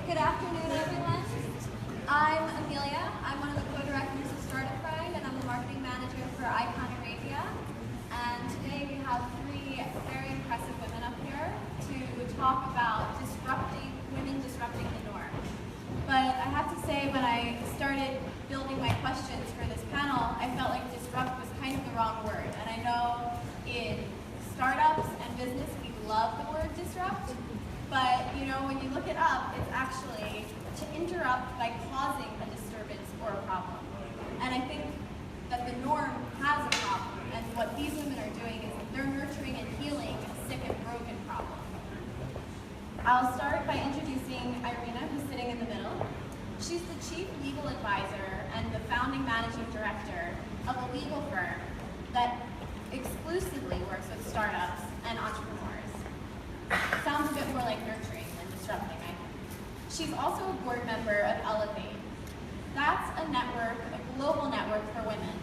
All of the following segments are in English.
Good afternoon, everyone. I'm Amelia. I'm one of the co-directors of Startup Grind, and I'm the marketing manager for Icon Arabia. And today we have three very impressive women up here to talk about women disrupting the norm. But I have to say, when I started building my questions for this panel, I felt like disrupt was kind of the wrong word. And I know in startups and business, we love the word disrupt. But you know, when you look it up, it's actually to interrupt by causing a disturbance or a problem. And I think that the norm has a problem, and what these women are doing is they're nurturing and healing a sick and broken problem. I'll start by introducing Irina, who's sitting in the middle. She's the chief legal advisor and the founding managing director of a legal firm that exclusively works with startups and entrepreneurs. Sounds a bit more like nurturing than disrupting, I think. She's also a board member of Ellevate. That's a network, a global network for women,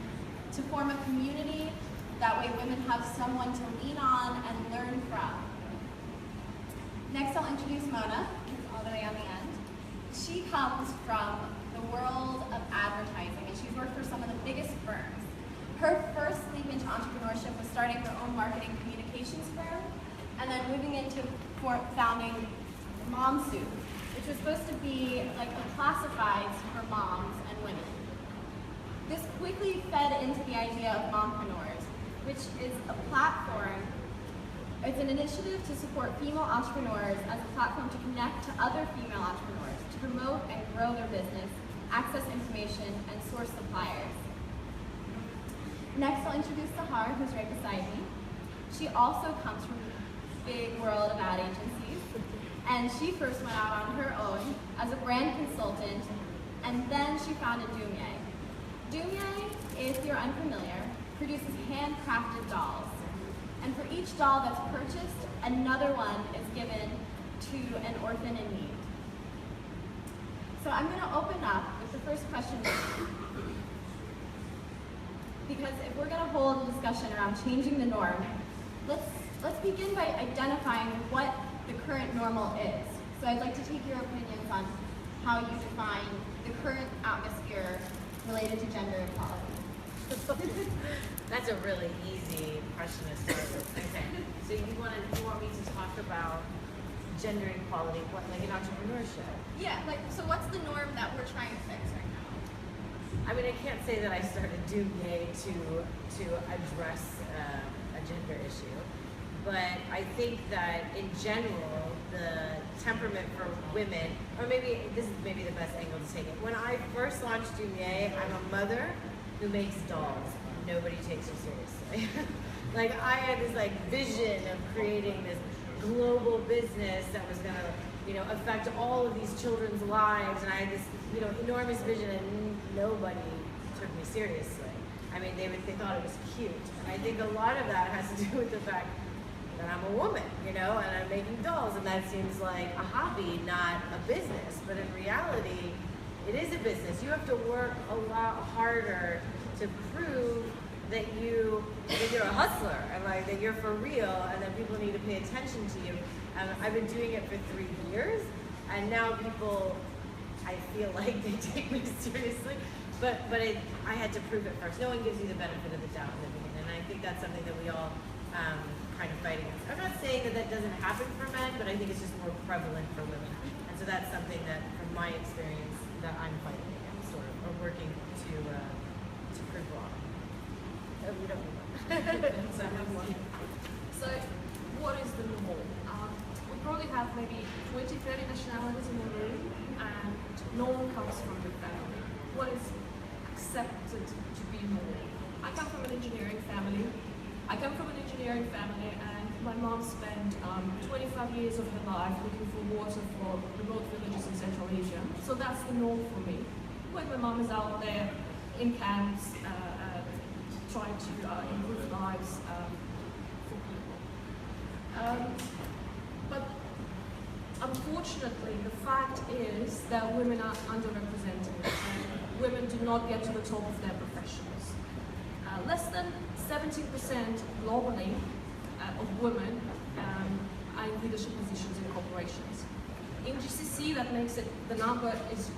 to form a community. That way women have someone to lean on and learn from. Next, I'll introduce Mona, who's all the way on the end. She comes from the world of advertising, and she's worked for some of the biggest firms. Her first leap into entrepreneurship was starting her own marketing communications firm, and then moving into founding Souq, which was supposed to be like a classifieds for moms and women. This quickly fed into the idea of Mompreneurs, which is a platform. It's an initiative to support female entrepreneurs as a platform to connect to other female entrepreneurs, to promote and grow their business, access information, and source suppliers. Next, I'll introduce Sahar, who's right beside me. She also comes from the big world of ad agencies, and she first went out on her own as a brand consultant, and then she founded Dumye. Dumye, if you're unfamiliar, produces handcrafted dolls. And for each doll that's purchased, another one is given to an orphan in need. So I'm going to open up with the first question. Because if we're going to hold a discussion around changing the norm, let's begin by identifying what the current normal is. So I'd like to take your opinions on how you define the current atmosphere related to gender equality. That's a really easy question to start with. Okay, so you want me to talk about gender equality, like in entrepreneurship? Yeah, so what's the norm that we're trying to fix right now? I mean, I can't say that I started Dumye to address a gender issue, but I think that in general, the temperament for women, or maybe this is maybe the best angle to take it. When I first launched Dumye, I'm a mother who makes dolls. Nobody takes you seriously. Like, I had this vision of creating this global business that was gonna, affect all of these children's lives, and I had this, enormous vision, and nobody took me seriously. I mean, they thought it was cute, and I think a lot of that has to do with the fact that I'm a woman, and I'm making dolls, and that seems like a hobby, not a business. But in reality, it is a business. You have to work a lot harder to prove that you're a hustler, and that you're for real, and that people need to pay attention to you. I've been doing it for 3 years, and now people, I feel like they take me seriously. But I had to prove it first. No one gives you the benefit of the doubt in the beginning, and I think that's something that we all kind of fight against. I'm not saying that doesn't happen for men, but I think it's just more prevalent for women. And so that's something that, from my experience, that I'm fighting against, or working to prove wrong. Oh, we don't need one. So I have one. So what is the norm? We probably have maybe 20, 30 nationalities in the room, and norm comes from the family. What is accepted to be norm? I come from an engineering family. And my mom spent 25 years of her life looking for water for remote villages in Central Asia. So that's the norm for me. When my mom is out there in camps, trying to improve lives for people. But unfortunately, the fact is that women are underrepresented, and women do not get to the top of their professions. Less than 17% globally of women are in leadership positions in corporations. in GCC, that makes it, the number is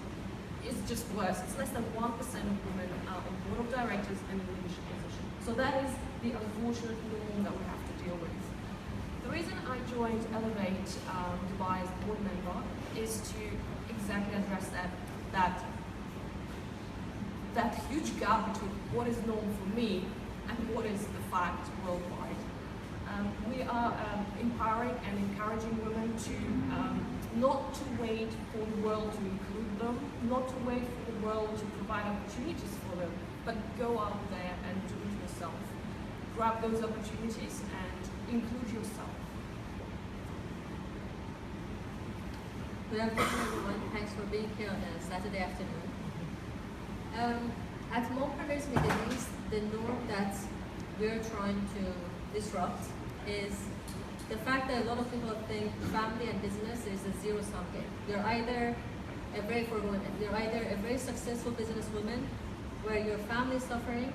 just worse. It's less than 1% of women are on board of directors and in leadership positions. So that is the unfortunate norm that we have to deal with. The reason I joined Ellevate Dubai as board member is to exactly address that huge gap between what is known for me and what is the fact worldwide. We are empowering and encouraging women to not to wait for the world to include them, not to wait for the world to provide opportunities for them, but go out there and do it yourself. Grab those opportunities and include yourself. Good afternoon, everyone. Thanks for being here on a Saturday afternoon. At Mompreneurs Middle East, the norm that we're trying to disrupt is the fact that a lot of people think family and business is a zero-sum game. You're either a very successful businesswoman where your family is suffering,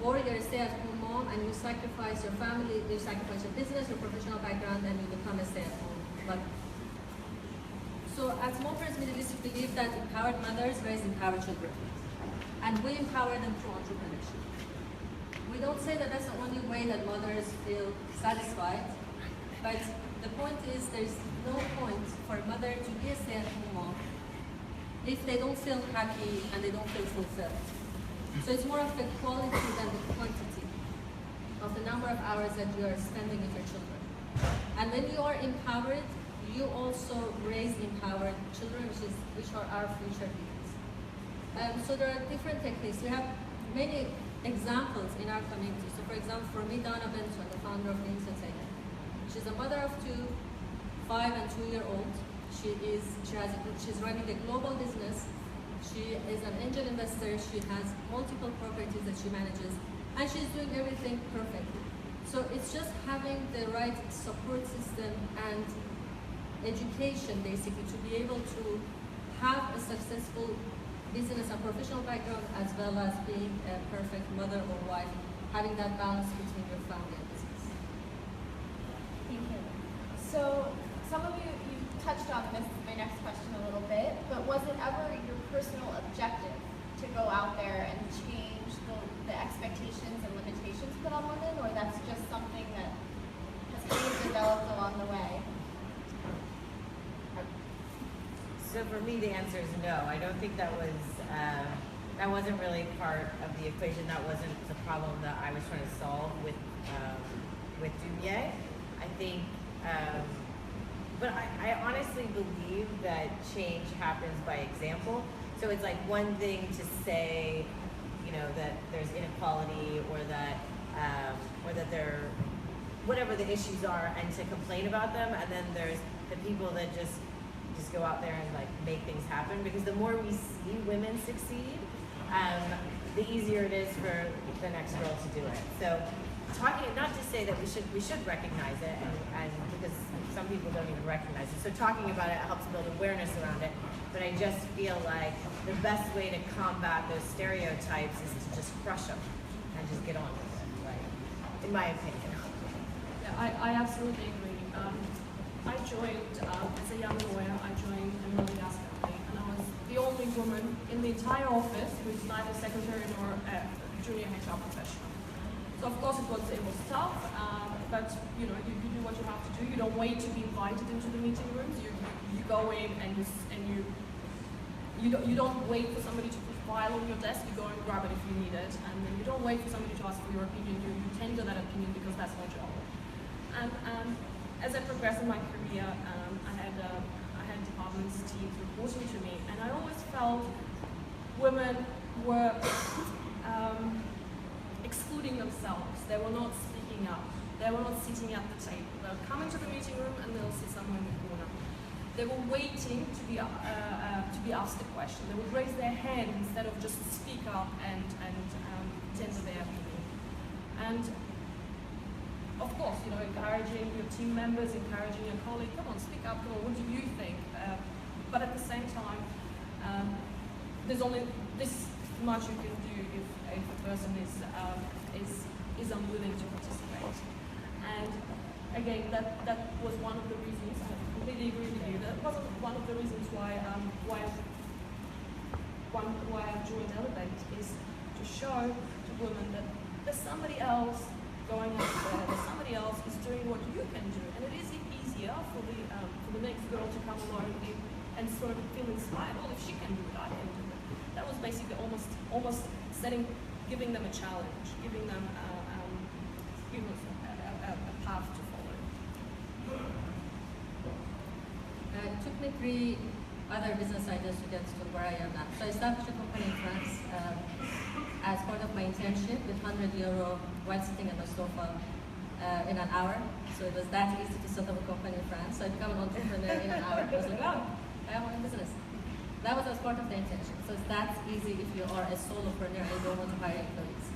or you're a stay-at-home mom and you sacrifice your family, you sacrifice your business, your professional background, and you become a stay-at-home mother. So at Mompreneurs Middle East, we believe that empowered mothers raise empowered children, and we empower them through entrepreneurship. We don't say that that's the only way that mothers feel satisfied, but the point is there's no point for a mother to be a stay-at-home mom if they don't feel happy and they don't feel fulfilled. So it's more of the quality than the quantity of the number of hours that you are spending with your children. And when you are empowered, you also raise empowered children, which are our future leaders. So there are different techniques. We have many examples in our community. So for example, for me, Donna Benson, the founder of Names Entertainment, she's a mother of two, 5 and 2-year-old. She's running a global business. She is an angel investor. She has multiple properties that she manages, and she's doing everything perfectly. So it's just having the right support system and education, basically, to be able to have a successful business and professional background, as well as being a perfect mother or wife, having that balance between your family and business. Thank you. So some of you touched on this, my next question a little bit, but was it ever your personal objective to go out there and change the expectations and limitations put on women, or that's just something that has kind of developed along the way? So for me, the answer is no. I don't think that wasn't really part of the equation. That wasn't the problem that I was trying to solve with Dumye. I think, but I honestly believe that change happens by example. So it's like one thing to say, that there's inequality or that there, whatever the issues are, and to complain about them, and then there's the people that just go out there and like make things happen, because the more we see women succeed, the easier it is for the next girl to do it. So talking, not to say that we should recognize it, and because some people don't even recognize it. So talking about it helps build awareness around it. But I just feel like the best way to combat those stereotypes is to just crush them and just get on with it, right? In my opinion. Yeah, I absolutely agree. I joined, as a young lawyer, I joined Amelia Gundersen-Herman, and I was the only woman in the entire office who's neither secretary nor junior HR professional. So of course it was tough, but you do what you have to do. You don't wait to be invited into the meeting rooms. You go in and you don't wait for somebody to put a file on your desk. You go and grab it if you need it, and then you don't wait for somebody to ask for your opinion. You tender that opinion because that's your job. And as I progressed in my career, I had departments, teams reporting to me, and I always felt women were excluding themselves. They were not speaking up. They were not sitting at the table. They'll come into the meeting room and they'll sit somewhere in the corner. They were waiting to be asked a question. They would raise their hand instead of just speak up and tender their opinion. And of course, encouraging your team members, encouraging your colleague, come on, speak up, come on, what do you think? But at the same time, there's only this much you can do if a person is unwilling to participate. And again, that was one of the reasons, I completely agree with you, that wasn't why I've joined Ellevate is to show to women that there's somebody else going out there, there's somebody else is doing what you can do, and it is easier for the next girl to come along and sort of feel inspired. Well, if she can do it, I can do it. That was basically almost giving them a challenge, giving them a path to follow. It took me 3 other business ideas to get to where I am now. So I established a company in France as part of my internship with €100 while sitting on a sofa in an hour. So it was that easy to set up a company in France. So I became an entrepreneur in an hour. I was like, wow, I have my own business. That was as part of the internship. So it's that easy if you are a solopreneur and you don't want to hire employees.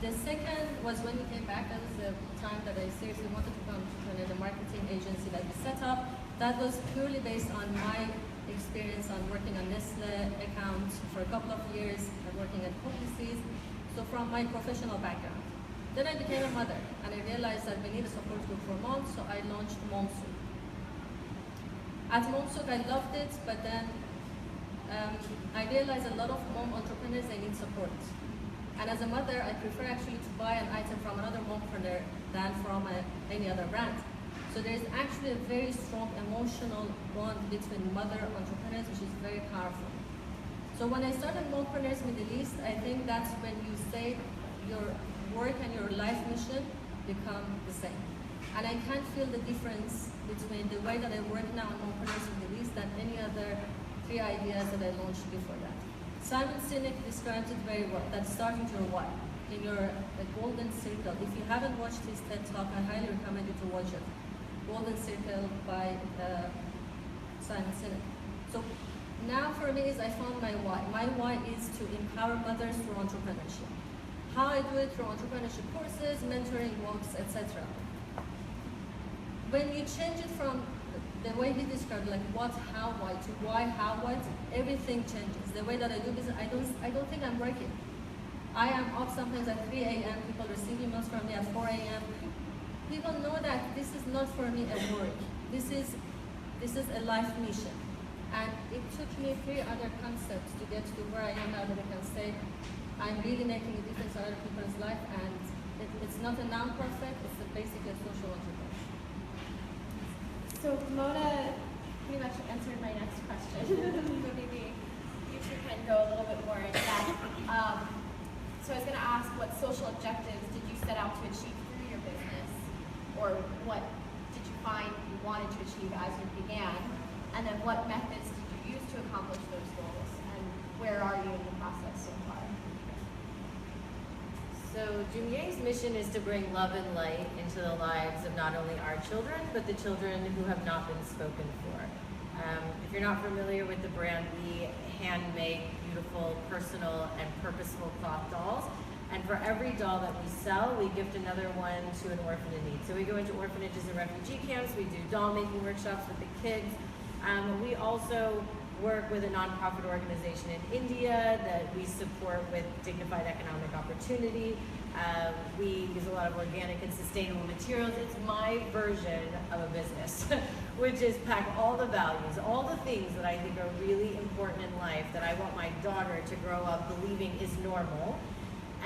The second was when we came back. That was the time that I seriously wanted to become an entrepreneur, the marketing agency that we set up. That was purely based on my experience on working on Nestle account for a couple of years and working at Publicis. So from my professional background. Then I became a mother and I realized that we need a support group for moms, so I launched Souq. At Souq, I loved it, but then I realized a lot of mom entrepreneurs, they need support. And as a mother, I prefer actually to buy an item from another mompreneur than from any other brand. So there's actually a very strong emotional bond between mother entrepreneurs, which is very powerful. So when I started Mompreneurs Middle East, I think that's when you say your work and your life mission become the same. And I can't feel the difference between the way that I work now in Mompreneurs Middle East than any other 3 ideas that I launched before that. Simon Sinek describes it very well, that starting with your why, in your golden circle. If you haven't watched his TED Talk, I highly recommend you to watch it. Golden Circle by Simon Sinek. So now for me is I found my why. My why is to empower mothers through entrepreneurship. How I do it through entrepreneurship courses, mentoring, walks, etc. When you change it from the way he described, like what, how, why, to why, how, what, everything changes. The way that I do business, I don't think I'm working. I am up sometimes at 3 a.m. People receive emails from me at 4 a.m. People know that this is not for me a work. This is a life mission. And it took me 3 other concepts to get to where I am now, that I can say I'm really making a difference in other people's life, and it's not a non-profit, it's basically a social entrepreneur. So Mona pretty much answered my next question. So maybe you two can go a little bit more in depth. So I was going to ask, what social objectives did you set out to achieve through your business? Or what did you find you wanted to achieve as you began? And then what methods did you use to accomplish those goals? And where are you in the process so far? So Dumye's mission is to bring love and light into the lives of not only our children, but the children who have not been spoken for. If you're not familiar with the brand, we hand-make beautiful, personal, and purposeful cloth dolls. And for every doll that we sell, we gift another one to an orphan in need. So we go into orphanages and refugee camps, we do doll making workshops with the kids. We also work with a nonprofit organization in India that we support with dignified economic opportunity. We use a lot of organic and sustainable materials. It's my version of a business, which is pack all the values, all the things that I think are really important in life that I want my daughter to grow up believing is normal,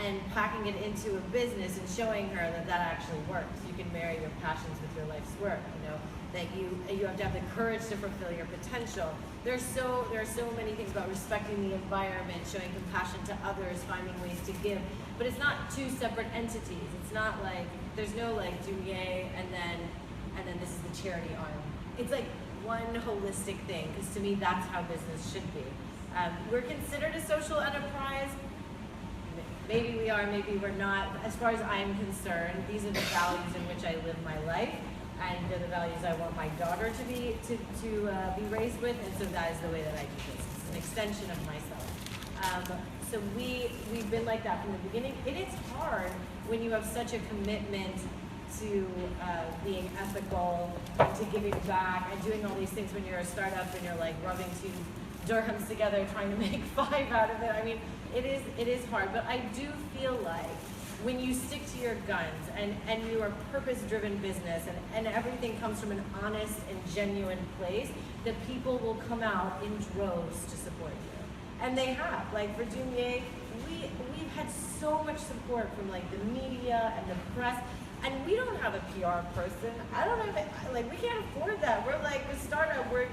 and packing it into a business and showing her that that actually works. You can marry your passions with your life's work, you know, that you have to have the courage to fulfill your potential. There are so many things about respecting the environment, showing compassion to others, finding ways to give. But it's not 2 separate entities. It's not like, there's no like Dumye and then this is the charity arm. It's like one holistic thing, because to me that's how business should be. We're considered a social enterprise. Maybe we are, maybe we're not. As far as I'm concerned, these are the values in which I live my life, and they're the values I want my daughter to be raised with, and so that is the way that I do this. It's an extension of myself. So we've been like that from the beginning. It is hard when you have such a commitment to being ethical, to giving back, and doing all these things when you're a startup and you're like rubbing 2 dirhams together trying to make 5 out of it. I mean, it is hard, but I do feel like when you stick to your guns and you are purpose-driven business and everything comes from an honest and genuine place, the people will come out in droves to support you. And they have. Like for Dumye, we've had so much support from like the media and the press, and we don't have a PR person. I don't have like we can't afford that. We're like a startup. We're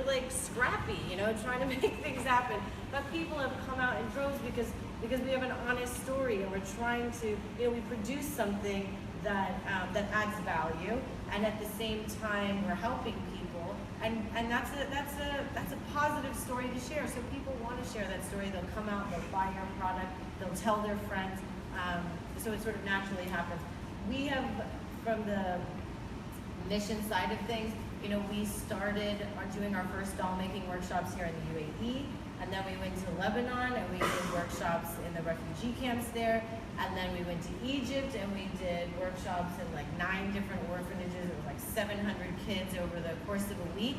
like scrappy, trying to make things happen. But people have come out in droves because we have an honest story, and we're trying to, we produce something that adds value, and at the same time we're helping people, and that's a positive story to share. So people want to share that story. They'll come out, they'll buy your product, they'll tell their friends. So it sort of naturally happens. We have, from the mission side of things, we started doing our first doll making workshops here in the UAE, and then we went to Lebanon and we did workshops in the refugee camps there, and then we went to Egypt and we did workshops in like 9 different orphanages. It was like 700 kids over the course of a week.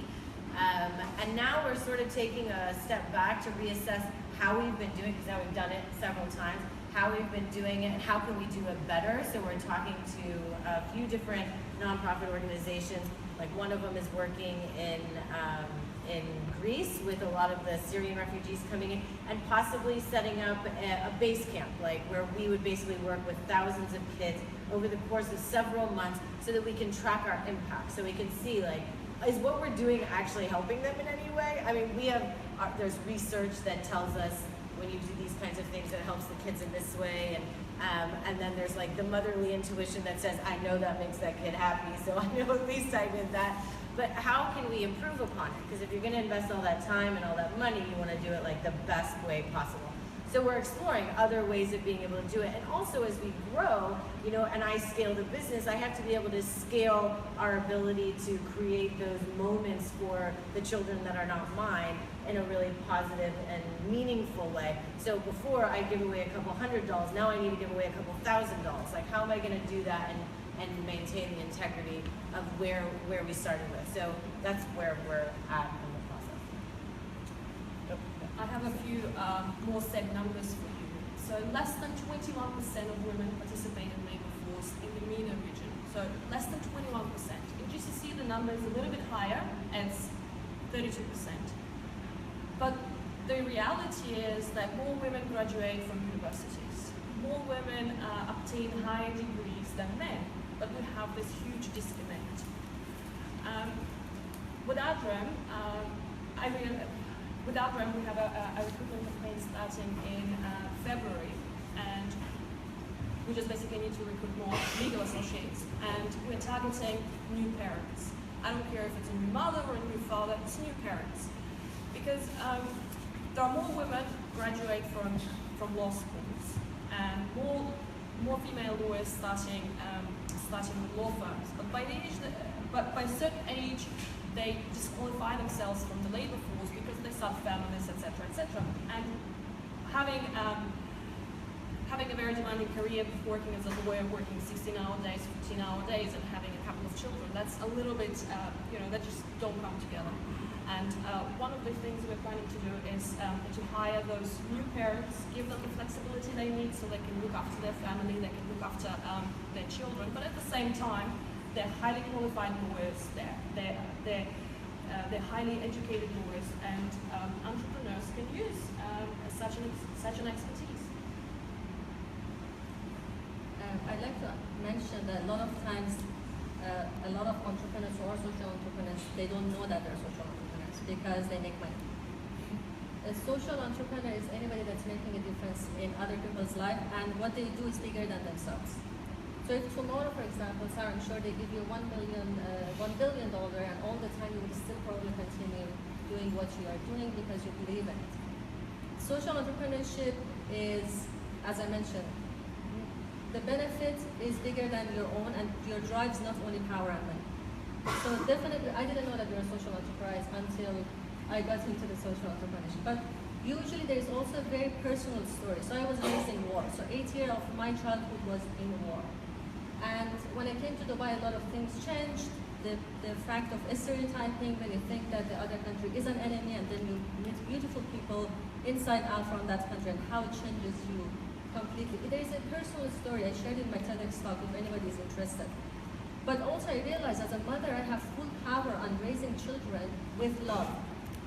And now we're sort of taking a step back to reassess how we've been doing, because now we've done it several times, how we've been doing it and how can we do it better. So we're talking to a few different nonprofit organizations. Like one of them is working in Greece with a lot of the Syrian refugees coming in, and possibly setting up a base camp, like where we would basically work with thousands of kids over the course of several months, so that we can track our impact, so we can see like, is what we're doing actually helping them in any way? I mean, there's research that tells us when you do these kinds of things that helps the kids in this way, and then there's like the motherly intuition that says, I know that makes that kid happy, so I know at least I did that. But how can we improve upon it? Because if you're going to invest all that time and all that money, you want to do it like the best way possible. So we're exploring other ways of being able to do it. And also as we grow, and I scale the business, I have to be able to scale our ability to create those moments for the children that are not mine in a really positive and meaningful way. So before I give away a couple $100, now I need to give away a couple $1,000. Like, how am I going to do that and maintain the integrity of where we started with? So that's where we're at in the process. I have a few more set numbers for you. So less than 21% of women participate in labor force in the MENA region. So less than 21%. In GCC the number is a little bit higher, it's 32%. But the reality is that more women graduate from universities. More women obtain higher degrees than men, but we have this huge disconnect. With AdRem, with AdRem, we have a recruitment campaign starting in February, and we just basically need to recruit more legal associates, and we're targeting new parents. I don't care if it's a new mother or a new father, it's new parents. Because there are more women graduate from law schools, and more female lawyers starting with law firms. But by a certain age, they disqualify themselves from the labor force because they start families, etc., etc. And having a very demanding career, working as a lawyer, working 16-hour days, 15-hour days, and having a couple of children, that's a little bit, that just don't come together. And one of the things we're planning to do is to hire those new parents, give them the flexibility they need so they can look after their family, they can look after their children, but at the same time, they're highly qualified lawyers, they're highly educated lawyers, and entrepreneurs can use such an expertise. I'd like to mention that a lot of times, a lot of entrepreneurs or social entrepreneurs, they don't know that they're social entrepreneurs because they make money. A social entrepreneur is anybody that's making a difference in other people's life, and what they do is bigger than themselves. So if tomorrow, for example, Sahar, I'm sure they give you $1 billion, and all the time you will still probably continue doing what you are doing because you believe in it. Social entrepreneurship is, as I mentioned, the benefit is bigger than your own, and your drive is not only power and money. So definitely, I didn't know that you're a social enterprise until I got into the social entrepreneurship. But usually there's also a very personal story. So I was raised in war. So 8 years of my childhood was in war. And when I came to Dubai, a lot of things changed. The fact of stereotyping, when you think that the other country is an enemy, and then you meet beautiful people inside out from that country, and how it changes you completely. There is a personal story I shared in my TEDx talk if anybody is interested. But also I realized as a mother I have full power on raising children with love.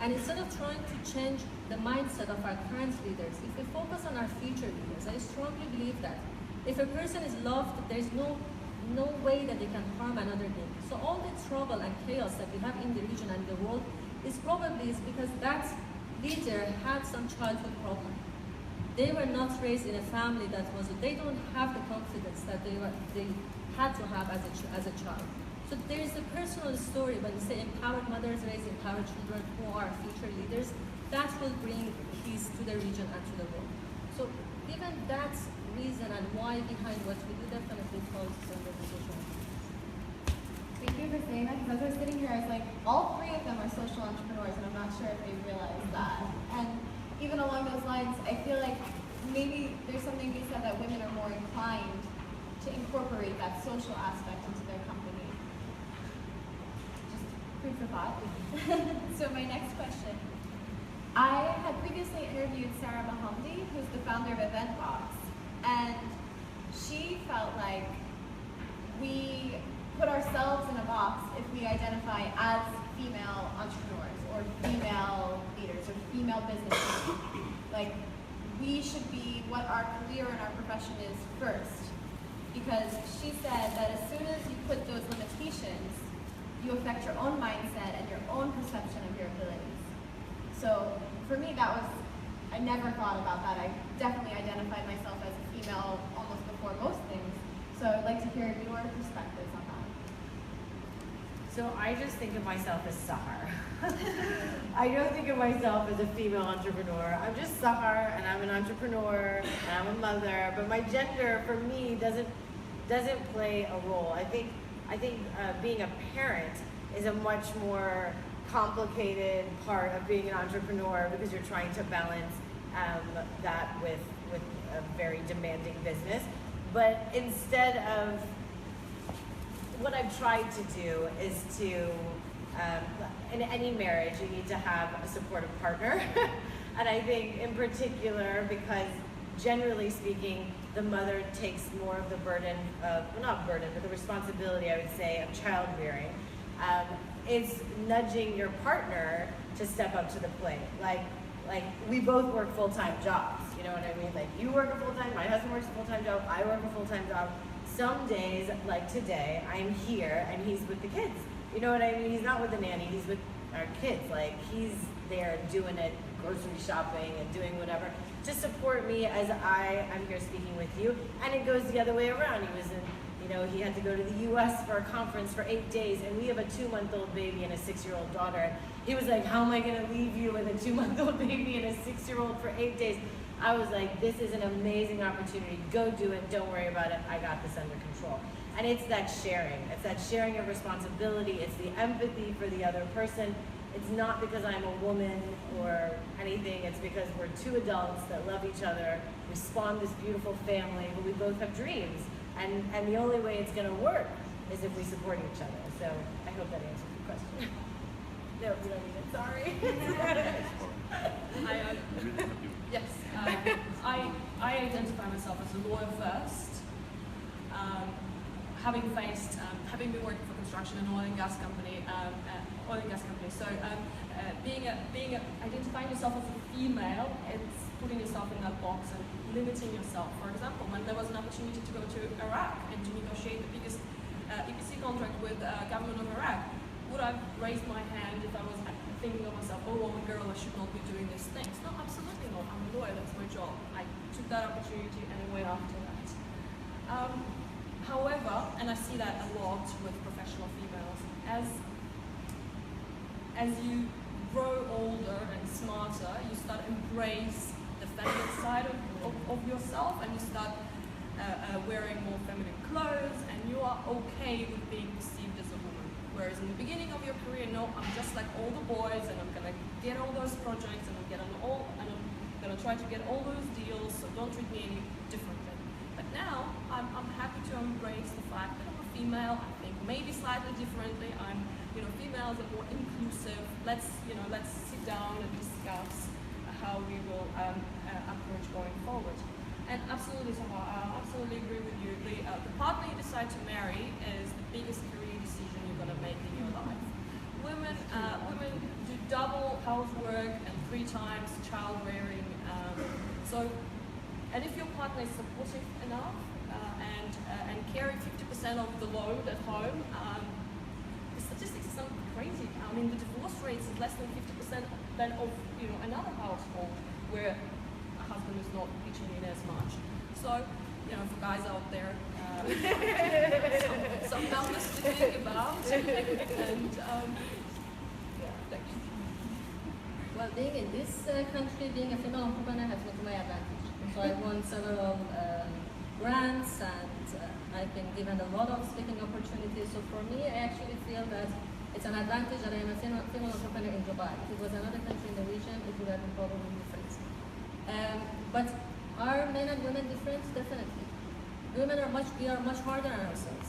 And instead of trying to change the mindset of our current leaders, if we focus on our future leaders, I strongly believe that if a person is loved, there's no way that they can harm another being. So all the trouble and chaos that we have in the region and the world is because that leader had some childhood problem. They were not raised in a family that was, they don't have the confidence that they had to have as a child. So there is a personal story when we say empowered mothers raise empowered children who are future leaders, that will bring peace to the region and to the world. So given that reason and why behind what we do, definitely falls under the social. Thank you for saying that, because as I was sitting here, I was like, all three of them are social entrepreneurs, and I'm not sure if they realize that. And even along those lines, I feel like maybe there's something to be said that women are more inclined to incorporate that social aspect into their company. Just food for thought. So my next question. I had previously interviewed Sarah Mohamdi, who's the founder of Eventbox, and she felt like we put ourselves in a box if we identify as female entrepreneurs or female leaders or female businesses. Like, we should be what our career and our profession is first. Because she said that as soon as you put those limitations, you affect your own mindset and your own perception of your abilities. So for me, I never thought about that. I definitely identified myself as a female almost before most things. So I'd like to hear your perspectives on that. So I just think of myself as Sahar. I don't think of myself as a female entrepreneur. I'm just Sahar, and I'm an entrepreneur, and I'm a mother. But my gender, for me, doesn't play a role. I think being a parent is a much more complicated part of being an entrepreneur, because you're trying to balance that with a very demanding business. But instead of, what I've tried to do is to, in any marriage, you need to have a supportive partner. And I think in particular, because generally speaking, the mother takes more of the burden of, well, not burden, but the responsibility, I would say, of child rearing. It's nudging your partner to step up to the plate. Like we both work full-time jobs, you know what I mean? Like, you work a full-time, my husband works a full-time job, I work a full-time job. Some days, like today, I'm here and he's with the kids. You know what I mean? He's not with the nanny, he's with our kids. Like, he's there doing it, grocery shopping and doing whatever to support me as I'm here speaking with you. And it goes the other way around. He had to go to the US for a conference for 8 days, and we have a 2-month-old baby and a 6-year-old daughter. He was like, how am I gonna leave you with a 2-month-old baby and a 6-year-old for 8 days? I was like, this is an amazing opportunity. Go do it, don't worry about it, I got this under control. And it's that sharing. It's that sharing of responsibility. It's the empathy for the other person. It's not because I'm a woman or anything. It's because we're two adults that love each other. We spawn this beautiful family, but we both have dreams. And the only way it's gonna work is if we support each other. So I hope that answers your question. No, we don't need it, sorry. Yes, I identify myself as a lawyer first. Having been working for construction and oil and gas company, So identifying yourself as a female, it's putting yourself in that box and limiting yourself. For example, when there was an opportunity to go to Iraq and to negotiate the biggest EPC contract with the government of Iraq, would I raise my hand if I was thinking of myself, oh, I'm a girl, I should not be doing these things? No, absolutely not. I'm a lawyer, that's my job. I took that opportunity and I went after that. However, and I see that a lot with professional females, as you grow older and smarter, you start embrace the feminine side of yourself, and you start wearing more feminine clothes, and you are okay with being perceived as a woman. Whereas in the beginning of your career, no, I'm just like all the boys, and I'm gonna get all those projects, and I'm gonna try to get all those deals, so don't treat me any differently. But now, I'm happy to embrace the fact that I'm a female. I think maybe slightly differently. Females are more inclusive. Let's sit down and discuss how we will approach going forward. And absolutely, Sahar, I absolutely agree with you. The partner you decide to marry is the biggest career decision you're going to make in your life. Women do double housework and 3 times child rearing. And if your partner is supportive enough and carry 50% of the load at home, the statistics are something crazy. I mean, the divorce rate is less than 50% than of another household where a husband is not pitching in as much. So, for guys out there, some numbers to think about. And thank you. Well, being in this country, being a female entrepreneur has been to my advantage. So I won several grants and I've been given a lot of speaking opportunities. So for me, I actually feel that it's an advantage that I am a female entrepreneur in Dubai. If it was another country in the region, it would have been probably different. But are men and women different? Definitely. We are much harder on ourselves.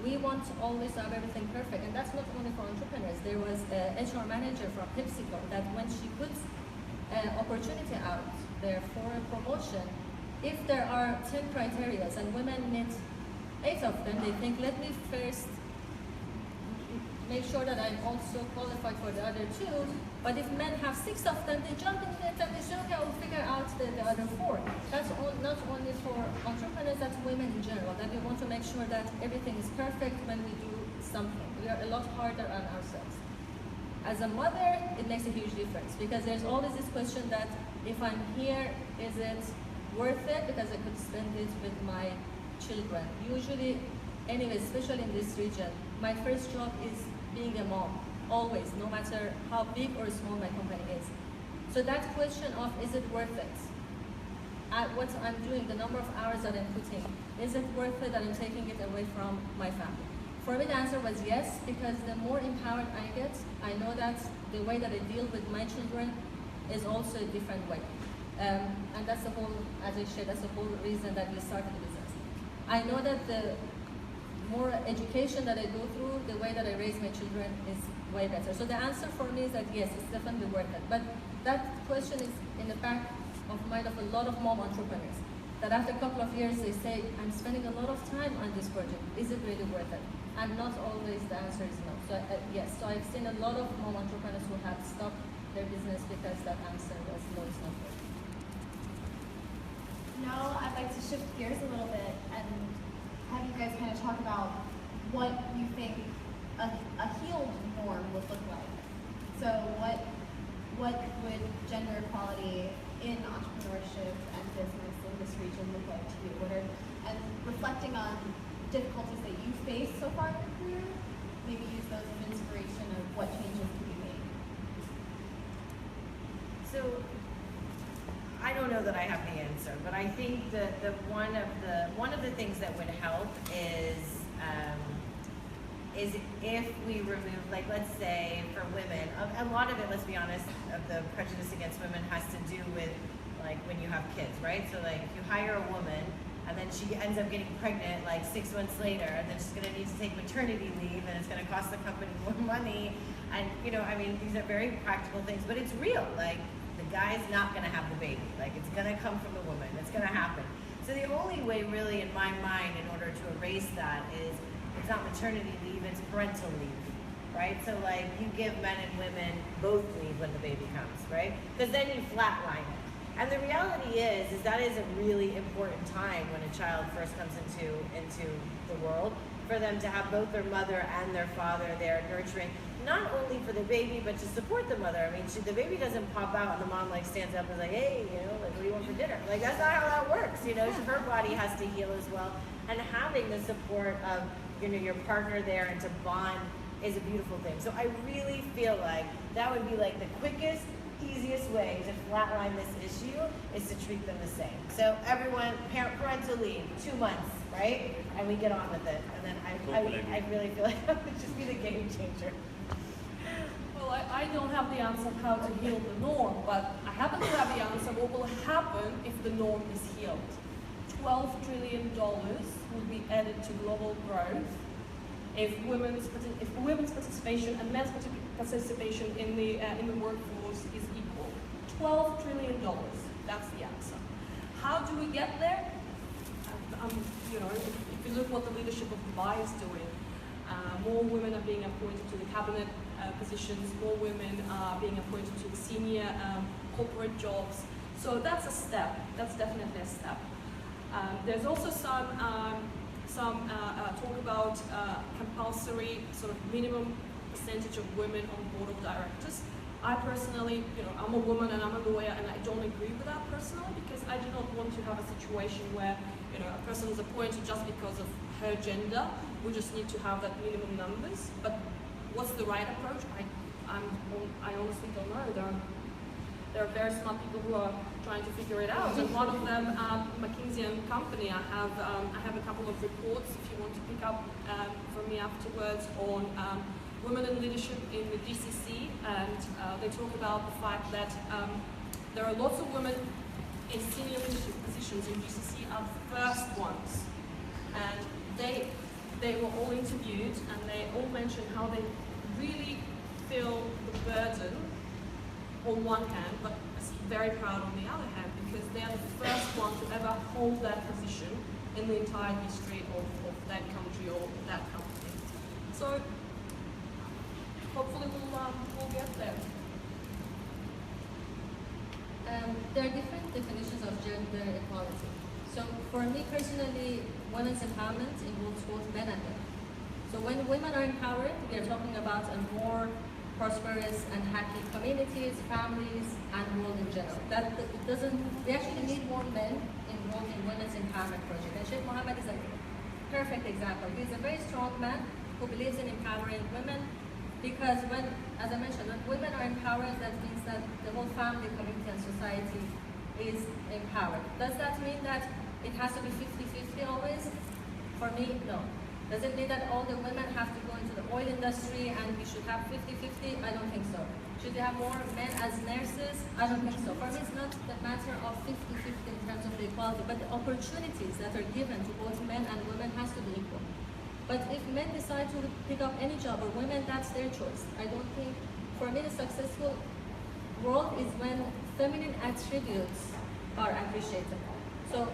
We want to always have everything perfect, and that's not only for entrepreneurs. There was an HR manager from PepsiCo that when she puts an opportunity out there for a promotion, if there are 10 criteria and women meet 8 of them, they think, let me first make sure that I'm also qualified for the other 2. But if men have 6 of them, they jump into it and they say, okay, I'll figure out the other 4. That's not only for entrepreneurs, that's women in general, that we want to make sure that everything is perfect when we do something. We are a lot harder on ourselves. As a mother, it makes a huge difference because there's always this question that if I'm here, is it worth it? Because I could spend it with my children. Usually, anyway, especially in this region, my first job is being a mom. Always, no matter how big or small my company is. So that question of, is it worth it? What I'm doing, the number of hours that I'm putting, is it worth it that I'm taking it away from my family? For me, the answer was yes, because the more empowered I get, I know that the way that I deal with my children is also a different way. And that's the whole, as I shared, that's the whole reason that we started the business. I know that the more education that I go through, the way that I raise my children is way better. So the answer for me is that yes, it's definitely worth it. But that question is in the back of mind of a lot of mom entrepreneurs. That after a couple of years they say, I'm spending a lot of time on this project. Is it really worth it? And not always the answer is no. So yes, so I've seen a lot of mom entrepreneurs who have stopped their business because that answer was no, it's not worth it. Now I'd like to shift gears a little bit and have you guys kind of talk about what you think a healed norm would look like. So what would gender equality in entrepreneurship and business in this region look like to you? And reflecting on difficulties that you faced so far in your career, maybe use those as inspiration of what changes can be made. So I don't know that I have the answer, but I think that one of the things that would help is if we remove, like, let's say for women, a lot of it, let's be honest, of the prejudice against women has to do with like when you have kids, right? So like if you hire a woman and then she ends up getting pregnant like 6 months later, and then she's gonna need to take maternity leave, and it's gonna cost the company more money, and I mean, these are very practical things, but it's real. Like, the guy's not gonna have the baby. Like, it's gonna come from the woman. It's gonna happen. So the only way, really, in my mind, in order to erase that is, it's not maternity leave, it's parental leave, right? So like, you give men and women both leave when the baby comes, right? Because then you flatline it. And the reality is that is a really important time when a child first comes into the world, for them to have both their mother and their father there nurturing, not only for the baby, but to support the mother. I mean, the baby doesn't pop out and the mom like stands up and is like, hey, like, what do you want for dinner? Like, that's not how that works, So her body has to heal as well. And having the support of, your partner there and to bond is a beautiful thing. So I really feel like that would be like the quickest, easiest way to flatline this issue is to treat them the same. So everyone, parental leave, 2 months, right? And we get on with it. And then I really feel like that would just be the game changer. Well, I don't have the answer of how to heal the norm, but I happen to have the answer what will happen if the norm is healed. $12 trillion will be added to global growth if women's participation and men's participation in the workforce is equal. $12 trillion, that's the answer. How do we get there? You know, if you look what the leadership of Dubai is doing, more women are being appointed to the cabinet positions, more women are being appointed to the senior corporate jobs. So that's a step, that's definitely a step. There's also some talk about compulsory sort of minimum percentage of women on board of directors. I personally, you know, I'm a woman and I'm a lawyer, and I don't agree with that personally, because I do not want to have a situation where, you know, a person is appointed just because of her gender. We just need to have that minimum numbers. But what's the right approach? I honestly don't know. There are very smart people who are trying to figure it out. And one of them, McKinsey & Company, I have a couple of reports if you want to pick up from me afterwards on women in leadership in the GCC, and they talk about the fact that there are lots of women in senior leadership positions in GCC are the first ones, and they were all interviewed, and they all mentioned how they really feel the burden on one hand, but very proud on the other hand, because they are the first one to ever hold that position in the entire history of that country or that company. So hopefully we'll get there. There are different definitions of gender equality. So for me personally, women's empowerment involves both men and women. So when women are empowered, we are talking about a more prosperous and happy communities, families, and world in general. We actually need more men involved in women's empowerment project. And Sheikh Mohammed is a perfect example. He's a very strong man who believes in empowering women, because when, as I mentioned, when women are empowered, that means that the whole family, community, and society is empowered. Does that mean that it has to be 50-50 always? For me, no. Does it mean that all the women have to go into the oil industry and we should have 50-50? I don't think so. Should they have more men as nurses? I don't think so. For me, it's not the matter of 50-50 in terms of the equality, but the opportunities that are given to both men and women has to be equal. But if men decide to pick up any job, or women, that's their choice. I don't think, for me, the successful world is when feminine attributes are appreciated. So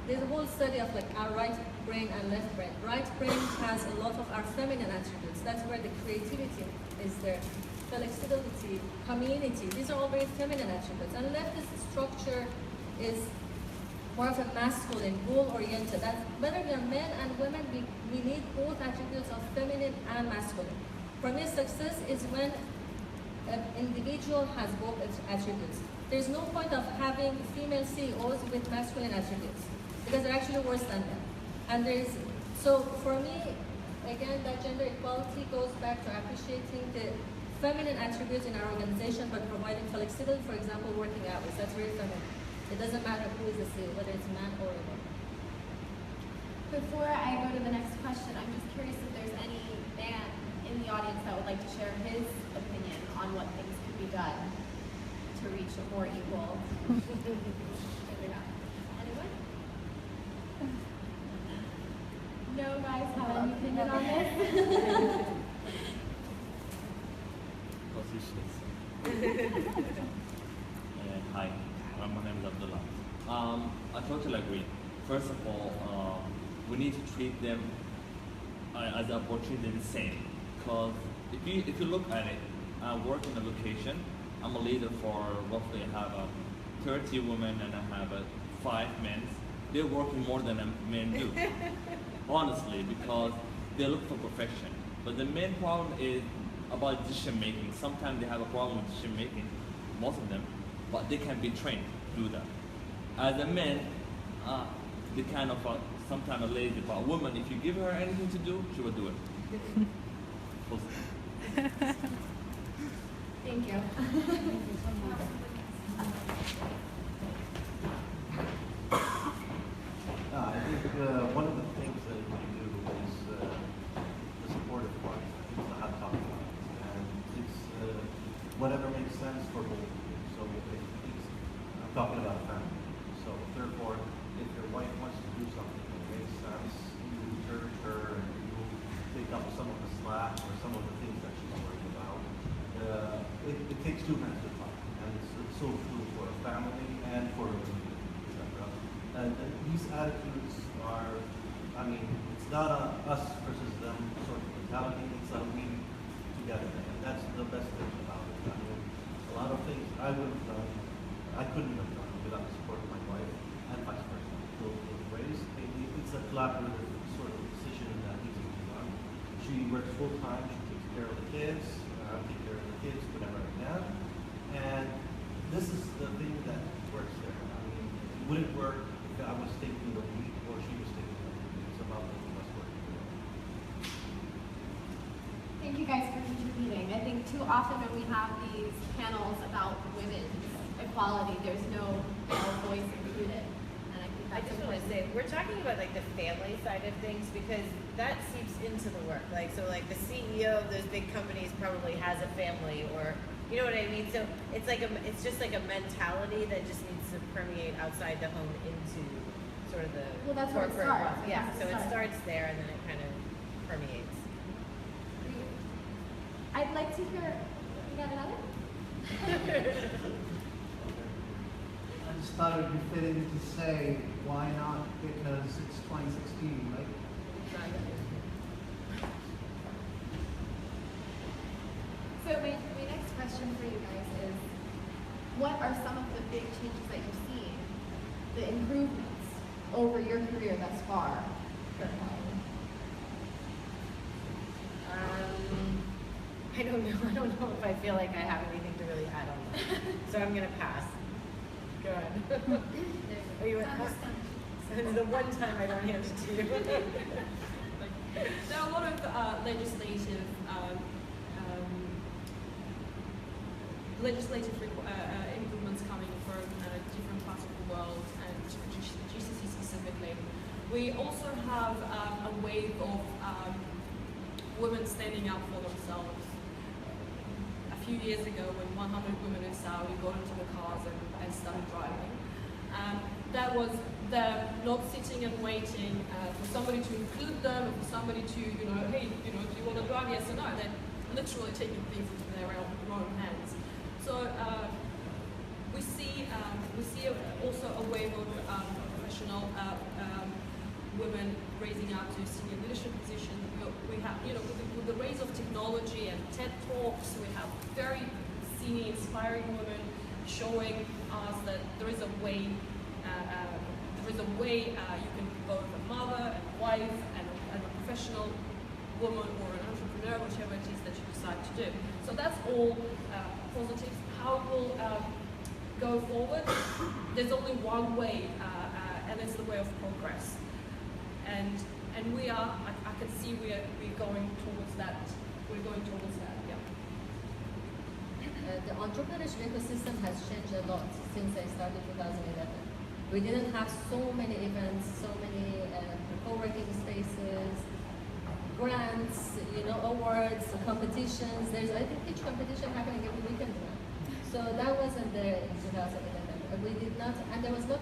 there's a whole study of like our right brain and left brain. Right brain has a lot of our feminine attributes. That's where the creativity is there. Flexibility, community, these are all very feminine attributes. And leftist structure is more of a masculine, goal-oriented. That whether we are men and women, we need both attributes of feminine and masculine. For me, success is when an individual has both attributes. There's no point of having female CEOs with masculine attributes, because they're actually worse than men. And so for me, again, that gender equality goes back to appreciating the feminine attributes in our organization, but providing flexibility, for example, working hours. That's very feminine. It doesn't matter who is the CEO, whether it's a man or a woman. Before I go to the next question, I'm just curious if there's any man in the audience that would like to share his opinion on what things could be done to reach a more equal. Anyone? No guys have any opinion on this? Hi, my name is Abdullah. I totally agree. First of all, we need to treat them as an opportunity the same. Because if you look at it, I work in a location. I'm a leader for roughly I have 30 women and I have 5 men. They're working more than men do, honestly, because they look for perfection. But the main problem is about decision making. Sometimes they have a problem with decision making, most of them, but they can be trained to do that. As a man, they kind of sometimes are lazy, but a woman, if you give her anything to do, she will do it. Thank you. I think one of the things that we do is the supportive part. It's the hot topic. And it's whatever makes sense for both of you. So I'm talking about family. So therefore, if your wife wants to do something that makes sense, you encourage her and you take up some of the slack or some of the things that she's worried about. It takes 2 hands to talk. And it's so true for a family and for a community, etc. these attitudes are, I mean, it's not a us versus them sort of mentality, it's a we together, and that's the best thing about it. I mean, a lot of things I would have done, I couldn't have done without the support of my wife, and vice versa. Both ways, it's a collaborative sort of decision that needs to be done. She works full time, she takes care of the kids, I take care of the kids whenever I can, and this is the thing that works there. I mean, it wouldn't work if I was taking the lead or she was taking the lead. It's about both of us working together. Thank you guys for contributing. I think too often when we have these panels about women's equality, there's no male voice included. And I think I that's just want to say, we're talking about like the family side of things because that seeps into the work. Like, so like the CEO of those big companies probably has a family, or you know what I mean? So it's like it's just like a mentality that just needs to permeate outside the home into sort of the Well, that's where it corporate starts. world. Yeah, That's so the it start. starts there and then it kind of permeates. I'd like to hear, you got another? I just thought it would be fitting to say, why not? Because it's 2016, right? So my next question for you guys is, what are some of the big changes that you've seen, the improvements over your career thus far? I don't know. I don't know if I feel like I have anything to really add on that. So I'm gonna pass. Go ahead. Are you at the one time I don't hand it to you. There are a lot of legislative improvements coming from different parts of the world and GCC specifically. We also have a wave of women standing up for themselves. A few years ago, when 100 women in Saudi got into the cars and started driving, that was them not sitting and waiting for somebody to include them, for somebody to, hey, do you want to drive? Yes or no? They're literally taking things into their own hands. So we see also a wave of professional women raising up to senior leadership positions. We have, with the rise of technology and TED Talks, we have very senior, inspiring women showing us that there is a way. You can be both a mother and a wife and a professional woman or an entrepreneur, whichever it is that you decide to do. So that's all positive. How we'll go forward? There's only one way, and it's the way of progress. And we are. I can see we're going towards that. We're going towards that. Yeah. The entrepreneurship ecosystem has changed a lot since I started 2011. We didn't have so many events, so many co-working spaces, grants, awards, competitions. I think each competition happening every weekend now. So that wasn't there in 2011. We did not, and there was no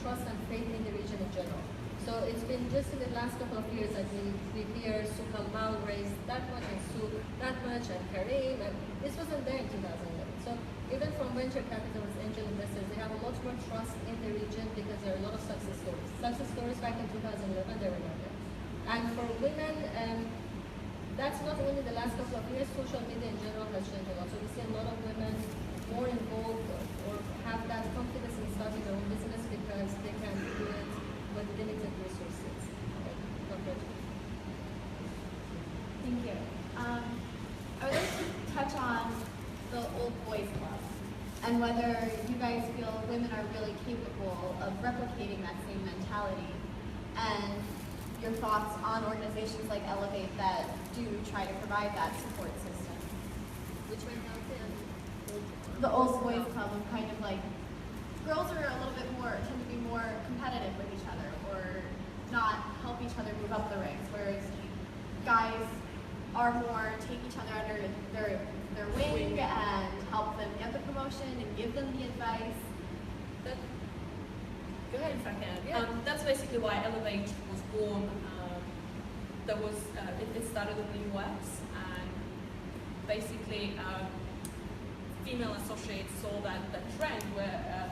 trust and faith in the region in general. So it's been just in the last couple of years that we hear Souq al-Mal raised that much and Souq that much and Kareem, and this wasn't there in 2011. So even from venture capitalists, angel investors, they have a lot more trust in the region because there are a lot of success stories. Success stories back in 2011, they were not there. And for women, that's not only the last couple of years, social media in general has changed a lot. So we see a lot of women more involved or have that confidence in starting their own business because they can do it with limited resources compared to. Thank you. I would like to touch on the Old Boys Club and whether you guys feel women are really capable of replicating that same mentality, and your thoughts on organizations like Ellevate that do try to provide that support system. Which mentality? The Old Boys Club of kind of like, girls are a little bit more, tend to be more competitive with each other or not help each other move up the ranks, whereas guys are more take each other under their wing and help them get the promotion and give them the advice. Go ahead if I can. Yeah. That's basically why Ellevate was born. It started in the US, and basically female associates saw that trend where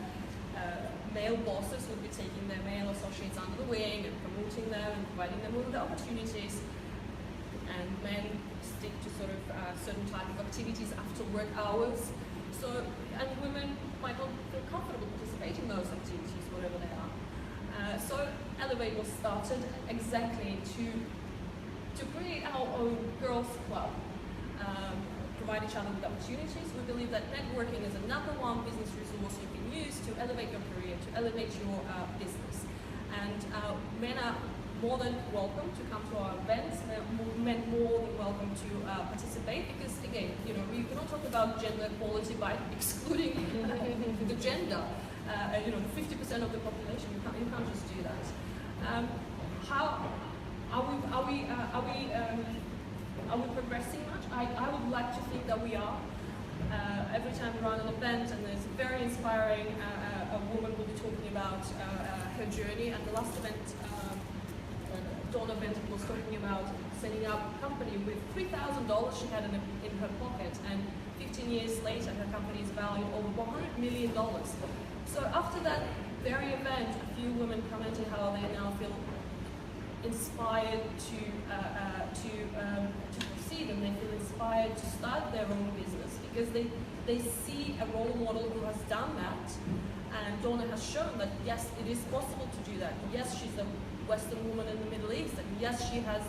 male bosses would be taking their male associates under the wing and promoting them and providing them with the opportunities, and men stick to sort of certain type of activities after work hours. So, and women might not feel comfortable participating in those activities, whatever they are. So Ellevate was started exactly to create our own girls' club, provide each other with opportunities. We believe that networking is a #1 business resource you can use to elevate your career, to elevate your business. And men are more than welcome to come to our events. Men more than welcome to participate, because again, you know, we cannot talk about gender equality by excluding the gender. 50% of the population. You can't just do that. How are we progressing much? I would like to think that we are. Every time we run an event and there's a very inspiring a woman will be talking about her journey. And the last event, Donna Benton was talking about setting up a company with $3,000 she had in her pocket, and 15 years later her company is valued over $100 million. So after that very event, a few women commented how they now feel inspired to proceed, and they feel inspired to start their own business because they see a role model who has done that. And Donna has shown that yes, it is possible to do that. Yes, she's a Western woman in the Middle East, and yes, she has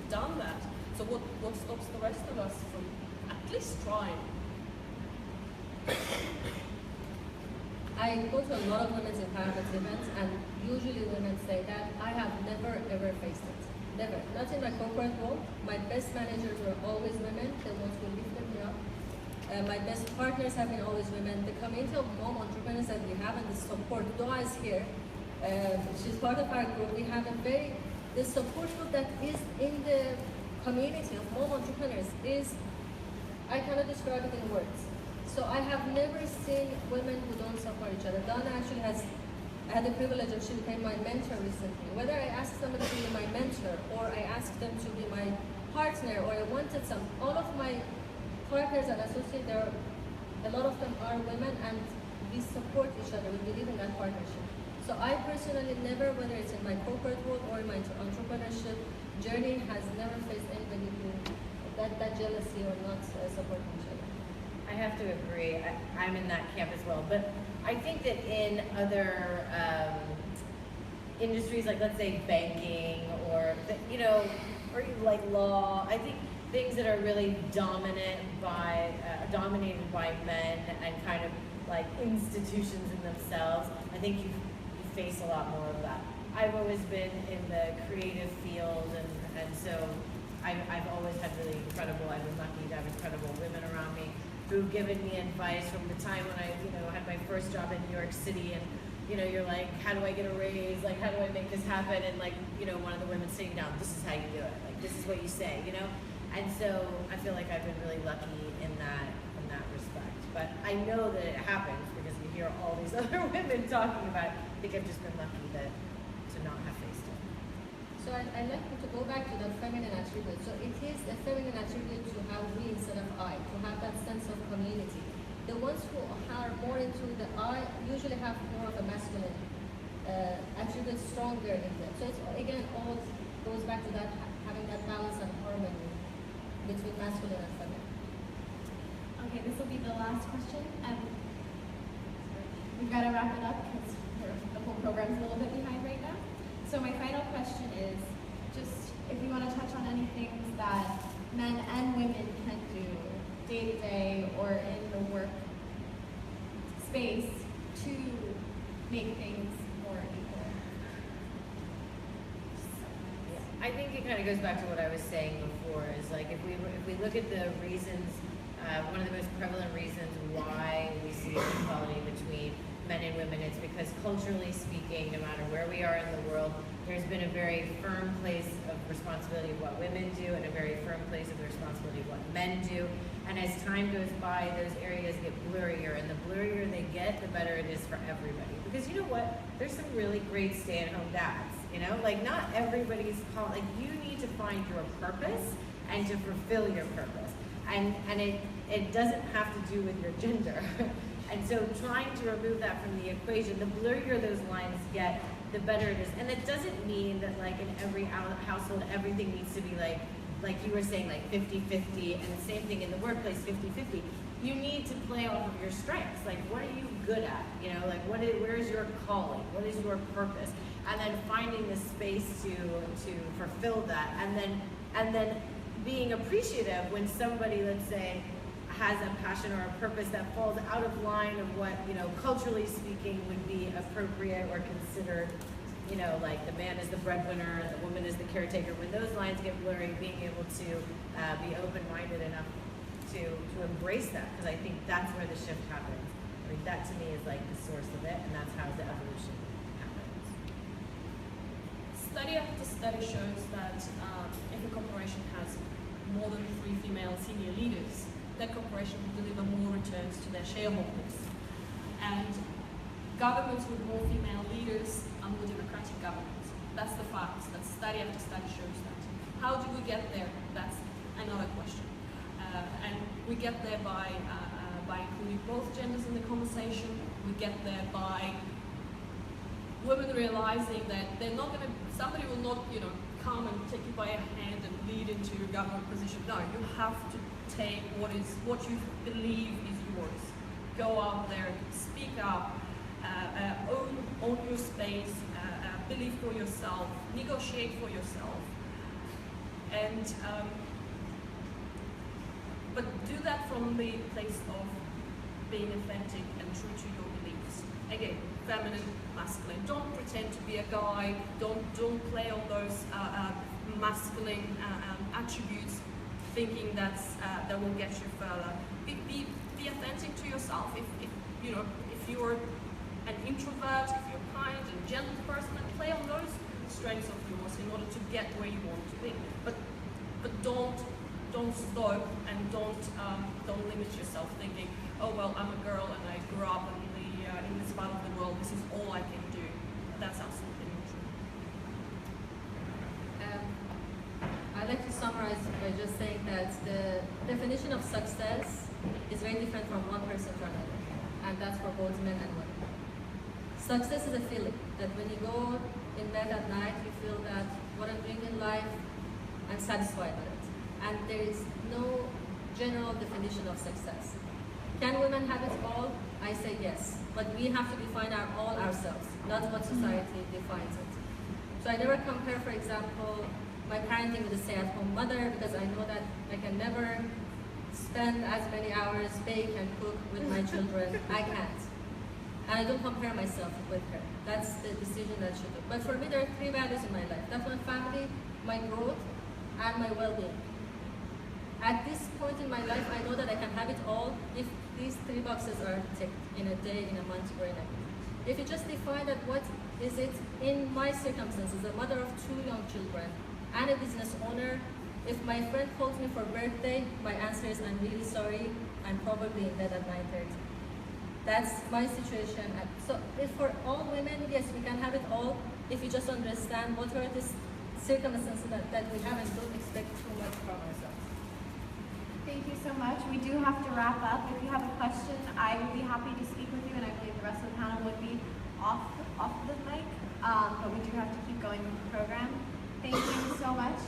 done that. So what stops the rest of us from at least trying? I go to a lot of women's empowerment events, and usually women say that I have never ever faced it. Never. Not in my corporate world. My best managers were always women, the ones who lifted me up. My best partners have been always women. The community of mom entrepreneurs that we have and the support, Dua is here. She's part of our group. We have the support group that is in the community of mom entrepreneurs is, I cannot describe it in words. So I have never seen women who don't support each other. Donna actually I had the privilege of, she became my mentor recently. Whether I asked somebody to be my mentor, or I asked them to be my partner, or I wanted all of my partners and associates, a lot of them are women, and we support each other. We believe in that partnership. So I personally never, whether it's in my corporate world or in my entrepreneurship journey, has never faced anybody who that jealousy or not supporting each other. I have to agree. I'm in that camp as well. But I think that in other industries, like let's say banking, or or like law, I think things that are really dominated by men and kind of like institutions in themselves, I think you face a lot more of that. I've always been in the creative field, and so I've always had really incredible, I've been lucky to have incredible women around me who've given me advice from the time when I, had my first job in New York City, and, you're like, how do I get a raise? Like, how do I make this happen? And like, one of the women sitting down, this is how you do it. Like, this is what you say, And so I feel like I've been really lucky in that respect. But I know that it happens because you hear all these other women talking about it. I think I've just been lucky to not have faced it. So I'd like to go back to the feminine attribute. So it is a feminine attribute to have we instead of I, to have that sense of community. The ones who are more into the I usually have more of a masculine attribute stronger in them. So it's again all goes back to that having that balance and harmony between masculine and feminine. Okay, this will be the last question. We've got to wrap it up because the whole program's a little bit behind right now. So my final question is just if you want to touch on any things that men and women can do day to day or in the work space to make things more equal. I think it kind of goes back to what I was saying before, is like if we look at the reasons, one of the most prevalent reasons why we see inequality between men and women, it's because culturally speaking, no matter where we are in the world, there's been a very firm place of responsibility of what women do and a very firm place of the responsibility of what men do. And as time goes by, those areas get blurrier, and the blurrier they get, the better it is for everybody. Because you know what? There's some really great stay-at-home dads, Like not everybody's like you need to find your purpose and to fulfill your purpose. And it doesn't have to do with your gender. And so trying to remove that from the equation, the blurrier those lines get, the better it is. And it doesn't mean that like in every household, everything needs to be like you were saying, like 50-50, and the same thing in the workplace, 50-50. You need to play off of your strengths. Like, what are you good at? You know, like where is your calling? What is your purpose? And then finding the space to fulfill that. And then being appreciative when somebody, let's say, has a passion or a purpose that falls out of line of what, you know, culturally speaking would be appropriate or considered, you know, like the man is the breadwinner and the woman is the caretaker. When those lines get blurry, being able to be open-minded enough to embrace that, because I think that's where the shift happens. I mean, that to me is like the source of it, and that's how the evolution happens. Study after study shows that if a corporation has more than 3 female senior leaders, that corporation will deliver more returns to their shareholders. And governments with more female leaders are more democratic governments. That's the facts. That study after study shows that. How do we get there? That's another question. And we get there by including both genders in the conversation. We get there by women realizing that they're not going to, somebody will not, you know, come and take you by a hand and lead into your government position. No, you have to take what you believe is yours. Go out there, speak up, own your space, believe for yourself, negotiate for yourself, and but do that from the place of being authentic and true to your beliefs. Again, feminine, masculine. Don't pretend to be a guy. Don't play on those masculine attributes, thinking that will get you further. Be authentic to yourself. If you're an introvert, if you're kind and gentle person, then play on those strengths of yours in order to get where you want to be. But don't stop and don't limit yourself, thinking, oh well, I'm a girl and I grew up in this part of the world. This is all I can do. That's absolutely not true. I'd like to summarize by just saying that the definition of success is very different from one person to another, and that's for both men and women. Success is a feeling that when you go in bed at night, you feel that what I'm doing in life, I'm satisfied with it. And there is no general definition of success. Can women have it all? I say yes, but we have to define our all ourselves, not what society defines it. So I never compare, for example, my parenting with a stay-at-home mother, because I know that I can never spend as many hours bake and cook with my children. I can't. And I don't compare myself with her. That's the decision that she took. But for me, there are 3 values in my life. That's my family, my growth, and my well-being. At this point in my life, I know that I can have it all if these 3 boxes are ticked in a day, in a month, or in a year. If you just define that what is it in my circumstances, a mother of 2 young children and a business owner, if my friend calls me for birthday, my answer is I'm really sorry, I'm probably in bed at 9:30. That's my situation. So if for all women, yes, we can have it all if you just understand what are the circumstances that we have and don't expect too much from ourselves. Thank you so much. We do have to wrap up. If you have a question, I would be happy to speak with you, and I believe the rest of the panel would be off the mic. But we do have to keep going with the program. Thank you so much.